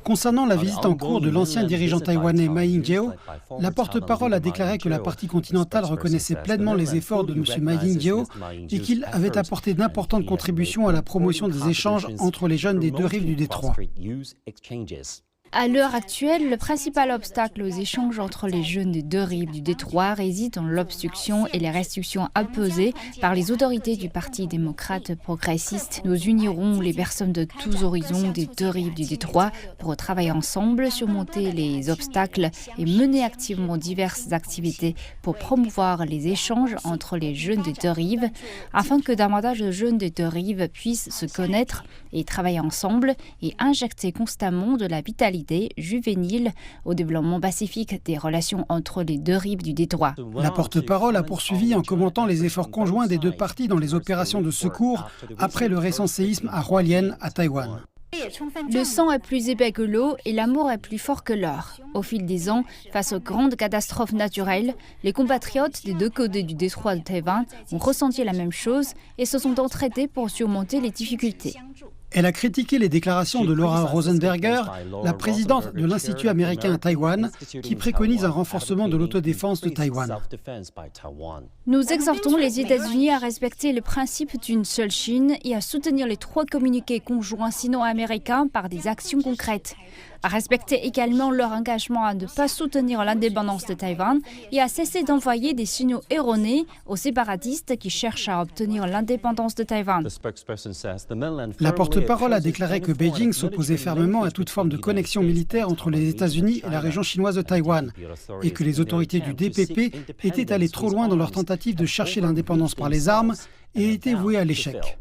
Concernant la visite en cours de l'ancien dirigeant taïwanais Ma Ying-jeou, la porte-parole a déclaré que la partie continentale reconnaissait pleinement les efforts de M. Ma Ying-jeou et qu'il avait apporté d'importantes contributions à la promotion des échanges entre les jeunes des deux rives du détroit. À l'heure actuelle, le principal obstacle aux échanges entre les jeunes des deux rives du détroit réside dans l'obstruction et les restrictions imposées par les autorités du Parti démocrate progressiste. Nous unirons les personnes de tous horizons des deux rives du détroit pour travailler ensemble, surmonter les obstacles et mener activement diverses activités pour promouvoir les échanges entre les jeunes des deux rives, afin que davantage de jeunes des deux rives puissent se connaître et travailler ensemble et injecter constamment de la vitalité juvénile au développement pacifique des relations entre les deux rives du détroit. La porte-parole a poursuivi en commentant les efforts conjoints des deux parties dans les opérations de secours après le récent séisme à Hualien, à Taïwan. Le sang est plus épais que l'eau et l'amour est plus fort que l'or. Au fil des ans, face aux grandes catastrophes naturelles, les compatriotes des deux côtés du détroit de Taïwan ont ressenti la même chose et se sont entraidés pour surmonter les difficultés. Elle a critiqué les déclarations de Laura Rosenberger, la présidente de l'Institut américain à Taïwan, qui préconise un renforcement de l'autodéfense de Taïwan. Nous exhortons les États-Unis à respecter le principe d'une seule Chine et à soutenir les 3 communiqués conjoints sino-américains par des actions concrètes. À respecter également leur engagement à ne pas soutenir l'indépendance de Taïwan et à cesser d'envoyer des signaux erronés aux séparatistes qui cherchent à obtenir l'indépendance de Taïwan. La porte-parole a déclaré que Beijing s'opposait fermement à toute forme de connexion militaire entre les États-Unis et la région chinoise de Taïwan et que les autorités du DPP étaient allées trop loin dans leur tentative de chercher l'indépendance par les armes et étaient vouées à l'échec.